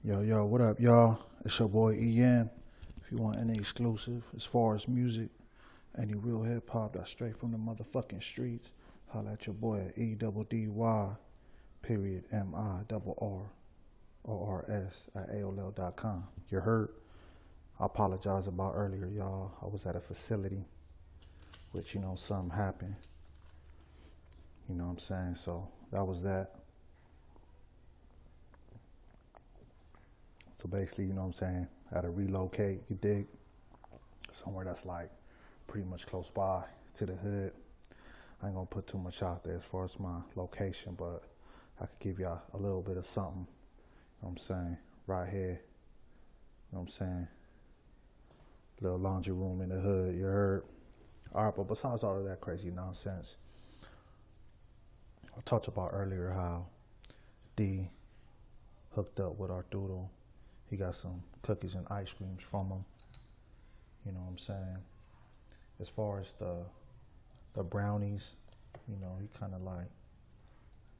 Yo, what up, y'all? It's your boy EM. If you want any exclusive as far as music, any real hip hop that's straight from the motherfucking streets, holla at your boy at EDDY.MIRRORS at AOL.com. You heard? I apologize about earlier, y'all. I was at a facility, which, something happened. You know what I'm saying? So that was that. So basically, you know what I'm saying, I had to relocate, you dig, somewhere that's like pretty much close by to the hood. I ain't gonna put too much out there as far as my location, but I could give y'all a little bit of something, you know what I'm saying, right here, you know what I'm saying, little laundry room in the hood, you heard? All right, but besides all of that crazy nonsense, I talked about earlier how D hooked up with Arturo. He got some cookies and ice creams from him. You know what I'm saying? As far as the brownies, he kind of like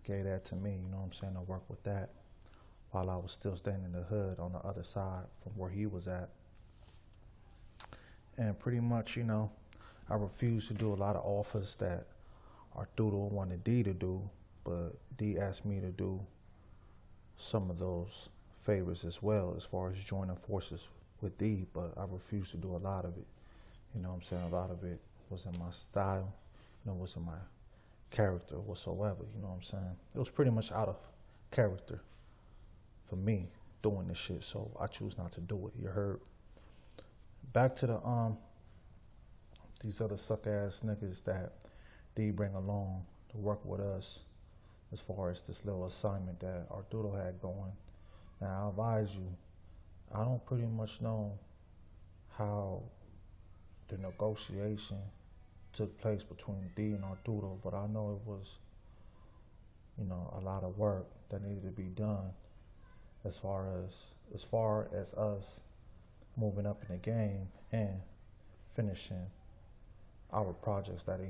gave that to me, you know what I'm saying, to work with that while I was still staying in the hood on the other side from where he was at. And pretty much, I refused to do a lot of offers that Arturo wanted D to do, but D asked me to do some of those favors as well, as far as joining forces with D, but I refused to do a lot of it. You know what I'm saying? A lot of it wasn't my style, wasn't my character whatsoever, you know what I'm saying? It was pretty much out of character for me doing this shit, so I choose not to do it, you heard? Back to these other suck-ass niggas that D bring along to work with us as far as this little assignment that Arturo had going. Now, I advise you, I don't pretty much know how the negotiation took place between D and Arturo, but I know it was, a lot of work that needed to be done as far as us moving up in the game and finishing our projects that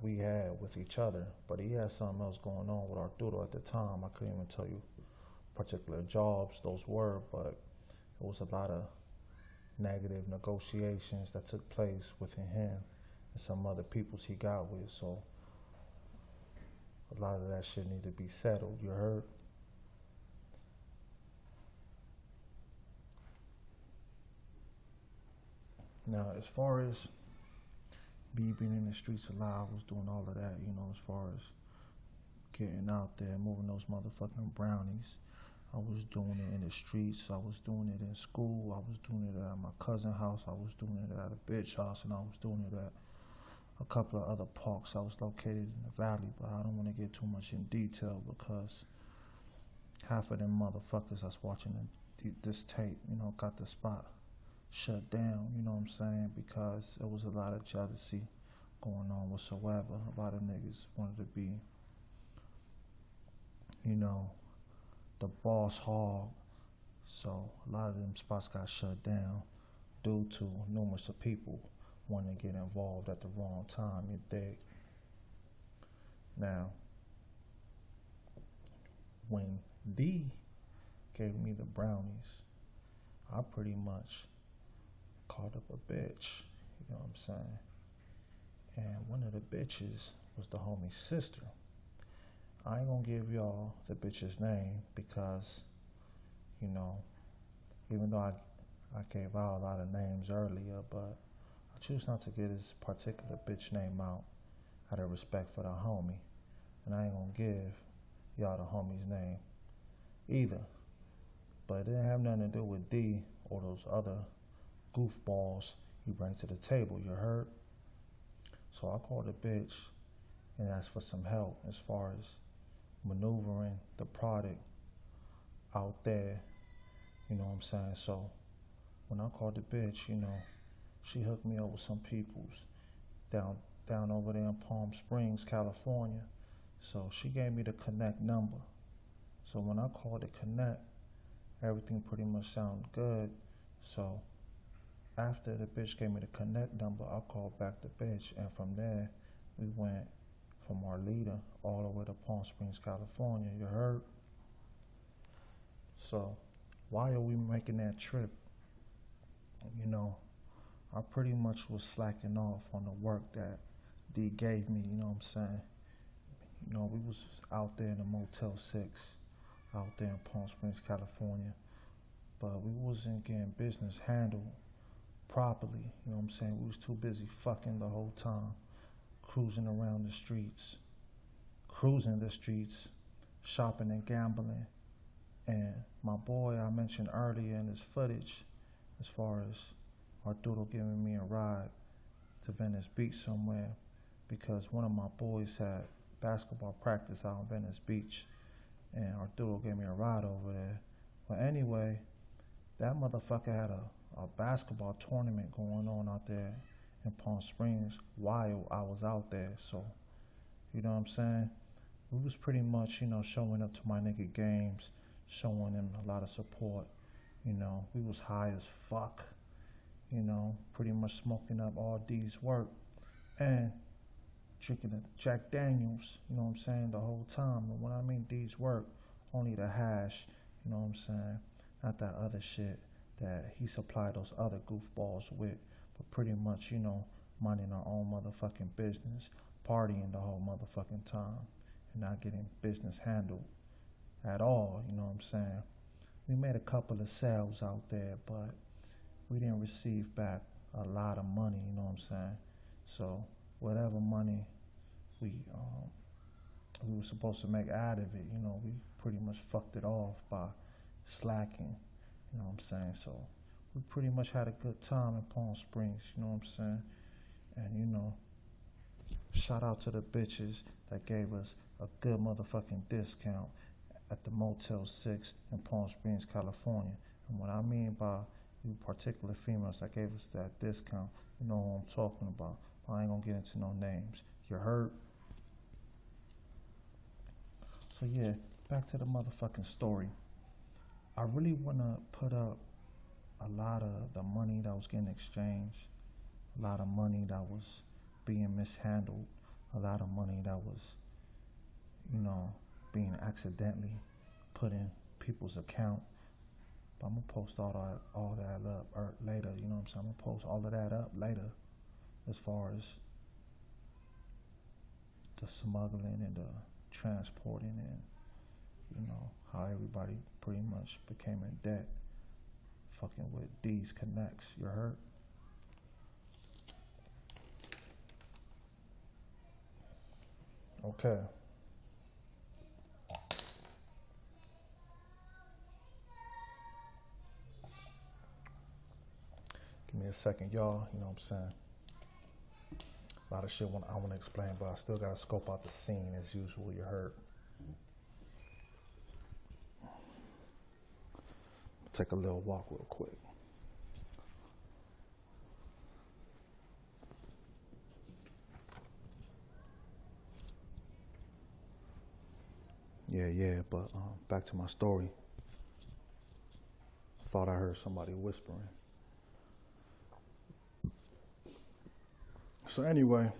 we had with each other. But he had something else going on with Arturo at the time. I couldn't even tell you particular jobs those were, but it was a lot of negative negotiations that took place within him and some other peoples he got with, so a lot of that shit need to be settled, you heard? Now, as far as me being in the streets alive, was doing all of that, as far as getting out there, moving those motherfucking brownies. I was doing it in the streets, I was doing it in school, I was doing it at my cousin's house, I was doing it at a bitch house, and I was doing it at a couple of other parks. I was located in the valley, but I don't want to get too much in detail because half of them motherfuckers that's watching this tape, got the spot shut down, you know what I'm saying, because there was a lot of jealousy going on whatsoever. A lot of niggas wanted to be, the boss hog, so a lot of them spots got shut down due to numerous of people wanting to get involved at the wrong time, you dig? Now, when D gave me the brownies, I pretty much called up a bitch, you know what I'm saying? And one of the bitches was the homie's sister. I ain't gonna give y'all the bitch's name because, even though I gave out a lot of names earlier, but I choose not to get this particular bitch name out of respect for the homie. And I ain't gonna give y'all the homie's name either. But it didn't have nothing to do with D or those other goofballs you bring to the table, you heard? So I called the bitch and asked for some help as far as maneuvering the product out there, you know what I'm saying? So when I called the bitch, she hooked me up with some peoples down over there in Palm Springs, California. So she gave me the connect number. So when I called the connect, everything pretty much sounded good. So after the bitch gave me the connect number, I called back the bitch, and from there we went from our leader all the way to Palm Springs, California, you heard? So why are we making that trip? You know, I pretty much was slacking off on the work that D gave me, you know what I'm saying? You know, we was out there in the Motel 6, out there in Palm Springs, California, but we wasn't getting business handled properly, you know what I'm saying? We was too busy fucking the whole time, cruising around the streets, shopping and gambling. And my boy I mentioned earlier in this footage, as far as Arturo giving me a ride to Venice Beach somewhere, because one of my boys had basketball practice out in Venice Beach, and Arturo gave me a ride over there. But anyway, that motherfucker had a basketball tournament going on out there in Palm Springs while I was out there. So, you know what I'm saying? We was pretty much, you know, showing up to my nigga games, showing him a lot of support. You know, we was high as fuck, you know, pretty much smoking up all D's work and drinking the Jack Daniels, you know what I'm saying, the whole time. And when I mean D's work, only the hash, you know what I'm saying, not that other shit that he supplied those other goofballs with, but pretty much, you know, minding our own motherfucking business, partying the whole motherfucking time, and not getting business handled at all, you know what I'm saying. We made a couple of sales out there, but we didn't receive back a lot of money, you know what I'm saying. So whatever money we were supposed to make out of it, you know, we pretty much fucked it off by slacking, you know what I'm saying. So we pretty much had a good time in Palm Springs, you know what I'm saying. And, you know, shout out to the bitches that gave us a good motherfucking discount at the Motel 6 in Palm Springs, California. And what I mean by you particular females that gave us that discount, you know who I'm talking about. I ain't gonna get into no names. You heard? So yeah, back to the motherfucking story. I really wanna put up a lot of the money that was getting exchanged, a lot of money that was being mishandled, a lot of money that was, you know, being accidentally put in people's account. But I'm gonna post all that up later, you know what I'm saying? I'm gonna post all of that up later as far as the smuggling and the transporting and, you know, how everybody pretty much became in debt fucking with D's Connects, you heard? Okay. Give me a second, y'all, you know what I'm saying? A lot of shit I want to explain, but I still got to scope out the scene as usual, you heard. Take a little walk real quick. Yeah, but back to my story. Thought I heard somebody whispering. So anyway,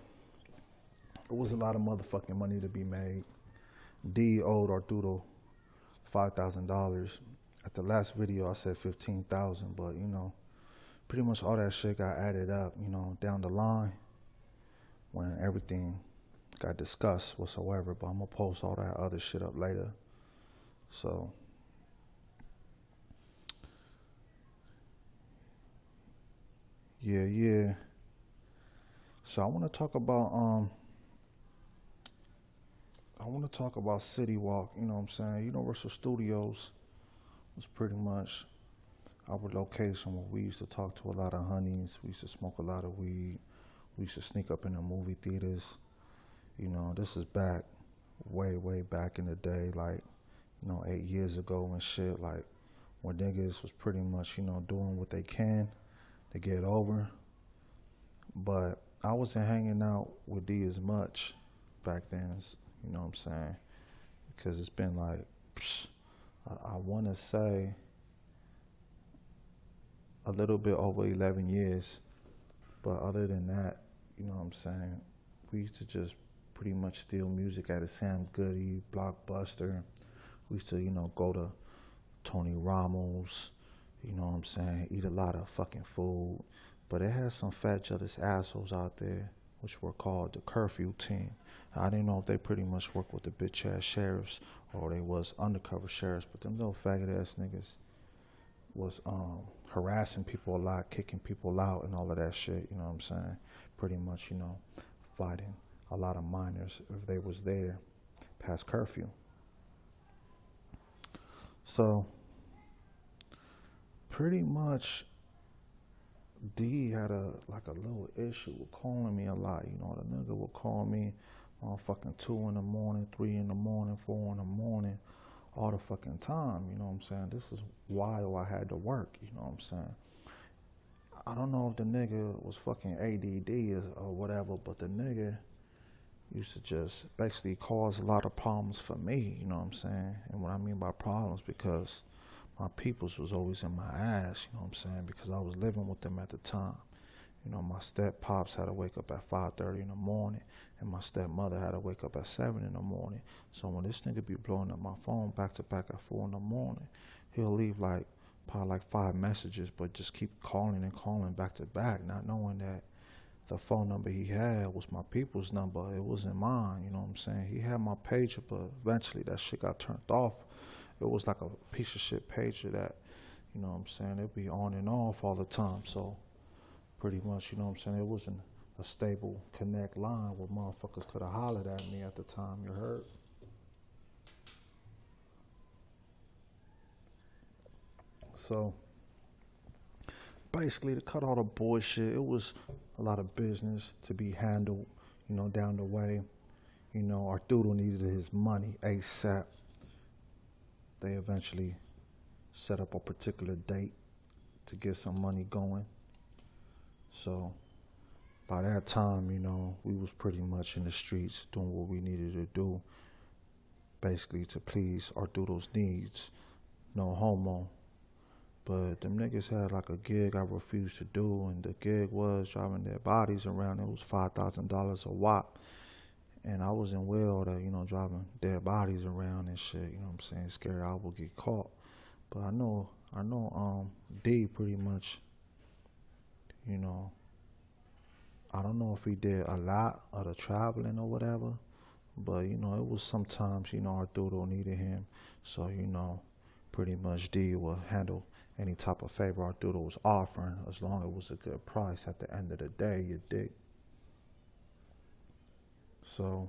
it was a lot of motherfucking money to be made. D owed Arturo $5,000. At the last video, I said $15,000, but you know, pretty much all that shit got added up, you know, down the line when everything got discussed whatsoever. But I'm gonna post all that other shit up later. So yeah. So I want to talk about City Walk, you know what I'm saying? Universal Studios was pretty much our location where we used to talk to a lot of honeys, we used to smoke a lot of weed, we used to sneak up in the movie theaters. You know, this is back, way back in the day, like, you know, 8 years ago and shit, like, when niggas was pretty much, you know, doing what they can to get over. But I wasn't hanging out with D as much back then, you know what I'm saying? Because it's been like, I want to say a little bit over 11 years. But other than that, you know what I'm saying, we used to just pretty much steal music at a Sam Goody, Blockbuster. We used to, you know, go to Tony Ramos, you know what I'm saying, eat a lot of fucking food. But it has some fat, jealous assholes out there, which were called the curfew team. I didn't know if they pretty much worked with the bitch ass sheriffs or they was undercover sheriffs, but them little faggot ass niggas was harassing people a lot, kicking people out and all of that shit, you know what I'm saying? Pretty much, you know, fighting a lot of minors if they was there past curfew. So pretty much D had a little issue with calling me a lot. You know, the nigga would call me on fucking 2 in the morning, 3 in the morning, 4 in the morning, all the fucking time. You know what I'm saying? This is why I had to work. You know what I'm saying? I don't know if the nigga was fucking ADD or whatever, but the nigga used to just basically cause a lot of problems for me. You know what I'm saying? And what I mean by problems, because my peoples was always in my ass, you know what I'm saying, because I was living with them at the time. You know, my step-pops had to wake up at 5:30 in the morning, and my stepmother had to wake up at 7 in the morning. So when this nigga be blowing up my phone back-to-back at 4 in the morning, he'll leave probably 5 messages, but just keep calling and calling back-to-back, not knowing that the phone number he had was my people's number. It wasn't mine, you know what I'm saying. He had my pager, but eventually that shit got turned off. It was like a piece of shit pager that, you know what I'm saying, it'd be on and off all the time. So pretty much, you know what I'm saying, it wasn't a stable connect line where motherfuckers could have hollered at me at the time, you heard? So basically, to cut all the bullshit, it was a lot of business to be handled, you know, down the way. You know, Arturo needed his money ASAP. They eventually set up a particular date to get some money going. So by that time, you know, we was pretty much in the streets doing what we needed to do, basically to please Arturo's needs. No homo. But them niggas had like a gig I refused to do, and the gig was driving their bodies around. It was $5,000 a wop. And I wasn't well that, you know, driving dead bodies around and shit, you know what I'm saying, scared I would get caught. But I know D pretty much, you know, I don't know if he did a lot of the traveling or whatever, but, you know, it was sometimes, you know, Arturo needed him. So, you know, pretty much D would handle any type of favor Arturo was offering, as long as it was a good price at the end of the day, you dig? So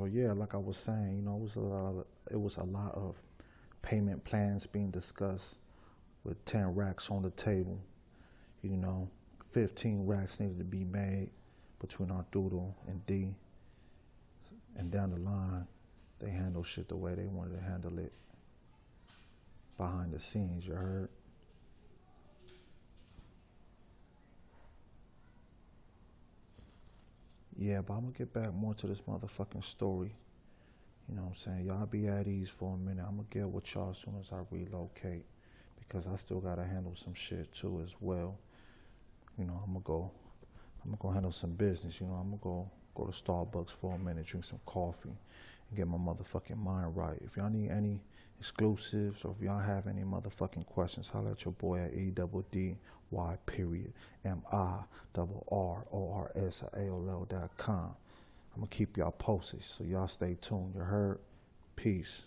yeah, like I was saying, you know, it was a lot of payment plans being discussed with 10 racks on the table. You know, 15 racks needed to be made between Arturo and D. And down the line, they handle shit the way they wanted to handle it behind the scenes, you heard? Yeah, but I'm gonna get back more to this motherfucking story. You know what I'm saying? Y'all be at ease for a minute. I'm gonna get with y'all as soon as I relocate, because I still gotta handle some shit too as well. You know, I'm gonna go handle some business. You know, I'm gonna go to Starbucks for a minute, drink some coffee, and get my motherfucking mind right. If y'all need any exclusives, or if y'all have any motherfucking questions, holler at your boy at EDDY.MIRRORS@AOL.com. I'm gonna keep y'all posted, so y'all stay tuned. You heard? Peace.